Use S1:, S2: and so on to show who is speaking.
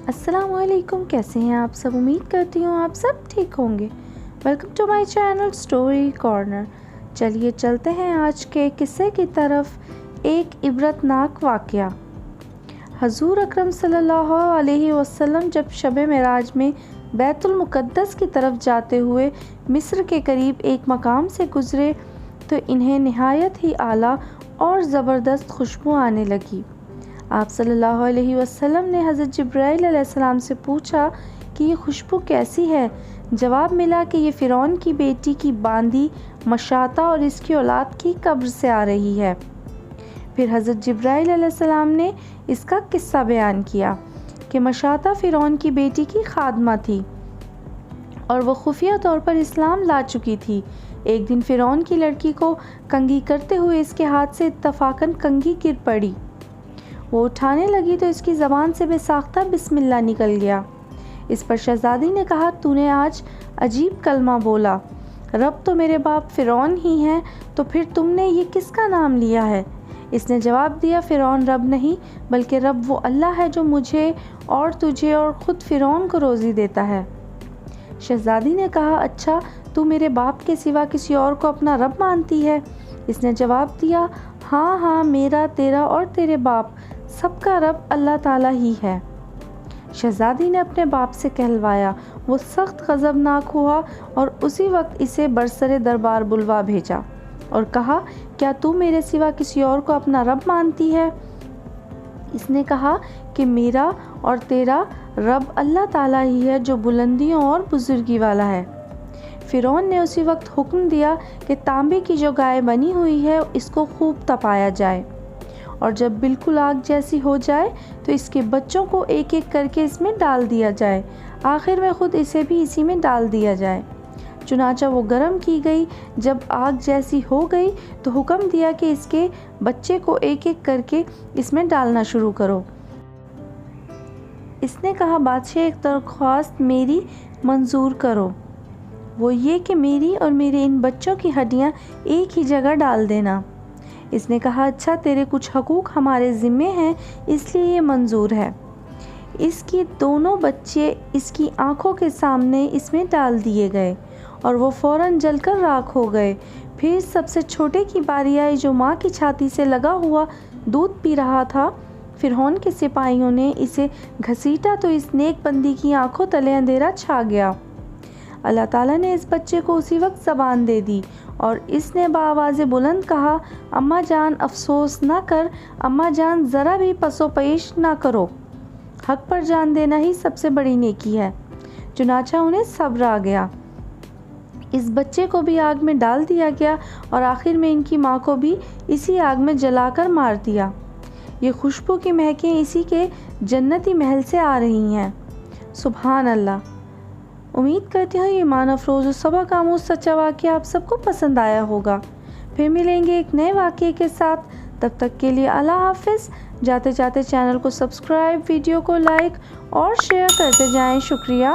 S1: अस्सलामुअलैकुम, कैसे हैं आप सब। उम्मीद करती हूँ आप सब ठीक होंगे। Welcome to my channel story corner. चलिए चलते हैं आज के किस्से की तरफ। एक इबरतनाक वाक़या। हजूर अकरम सल्लल्लाहु अलैहि वसल्लम जब शब मेराज में बैतुल मुक़द्दस की तरफ जाते हुए मिस्र के करीब एक मकाम से गुज़रे तो इन्हें नहायत ही आला और ज़बरदस्त खुशबू आने लगी। आप सल्लल्लाहु अलैहि वसल्लम ने हज़रत जिब्राइल अलैहिस्सलाम से पूछा कि ये खुशबू कैसी है। जवाब मिला कि ये फ़िरौन की बेटी की बांदी मशाता और इसकी औलाद की कब्र से आ रही है। फिर हज़रत जिब्राइल अलैहिस्सलाम ने इसका किस्सा बयान किया कि मशाता फ़िरौन की बेटी की खादमा थी और वह खुफिया तौर पर इस्लाम ला चुकी थी। एक दिन फ़िरौन की लड़की को कंघी करते हुए इसके हाथ से इत्तफ़ाक़न कंघी गिर पड़ी। वो उठाने लगी तो इसकी ज़बान से बेसाख्ता बिस्मिल्लाह निकल गया। इस पर शहज़ादी ने कहा, तूने आज अजीब कलमा बोला। रब तो मेरे बाप फ़िरौन ही हैं, तो फिर तुमने ये किसका नाम लिया है। इसने जवाब दिया, फ़िरौन रब नहीं बल्कि रब वो अल्लाह है जो मुझे और तुझे और ख़ुद फ़िरौन को रोज़ी देता है। शहज़ादी ने कहा, अच्छा तू मेरे बाप के सिवा किसी और को अपना रब मानती है। इसने जवाब दिया, हाँ हाँ, मेरा, तेरा और तेरे बाप सबका रब अल्लाह ताला ही है। शहज़ादी ने अपने बाप से कहलवाया। वो सख्त गज़बनाक हुआ और उसी वक्त इसे बरसरे दरबार बुलवा भेजा और कहा, क्या तू मेरे सिवा किसी और को अपना रब मानती है। इसने कहा कि मेरा और तेरा रब अल्लाह ताला ही है जो बुलंदियों और बुजुर्गी वाला है। फ़िरौन ने उसी वक्त हुक्म दिया कि तांबे की जो गाय बनी हुई है इसको खूब तपाया जाए और जब बिल्कुल आग जैसी हो जाए तो इसके बच्चों को एक एक करके इसमें डाल दिया जाए। आखिर में ख़ुद इसे भी इसी में डाल दिया जाए। चुनाचा वो गर्म की गई। जब आग जैसी हो गई तो हुक्म दिया कि इसके बच्चे को एक एक करके इसमें डालना शुरू करो। इसने कहा, बादशाह एक दरख्वास्त मेरी मंजूर करो, वो ये कि मेरी और मेरे इन बच्चों की हड्डियाँ एक ही जगह डाल देना। इसने कहा, अच्छा तेरे कुछ हकूक़ हमारे ज़िम्मे हैं इसलिए ये मंजूर है। इसकी दोनों बच्चे इसकी आंखों के सामने इसमें डाल दिए गए और वो फ़ौरन जलकर राख हो गए। फिर सबसे छोटे की बारी आई जो माँ की छाती से लगा हुआ दूध पी रहा था। फ़िरौन के सिपाहियों ने इसे घसीटा तो इस नेक बंदी की आंखों तले अंधेरा छा गया। अल्लाह ताला ने इस बच्चे को उसी वक्त ज़बान दे दी और इसने बाआवाज़ बुलंद कहा, अम्मा जान अफसोस ना कर, अम्मा जान ज़रा भी पसोपेश ना करो। हक पर जान देना ही सबसे बड़ी नेकी है। चुनाचा उन्हें सब्र आ गया। इस बच्चे को भी आग में डाल दिया गया और आखिर में इनकी माँ को भी इसी आग में जलाकर मार दिया। ये खुशबू की महकें इसी के जन्नती महल से आ रही हैं। सुभान अल्लाह। उम्मीद करती हूँ ये ईमान अफरोज़ और सबक आमूज़ सच्चा वाक़या आप सबको पसंद आया होगा। फिर मिलेंगे एक नए वाक़ये के साथ। तब तक के लिए अल्लाह हाफ़िज़। जाते जाते चैनल को सब्सक्राइब, वीडियो को लाइक और शेयर करते जाएं। शुक्रिया।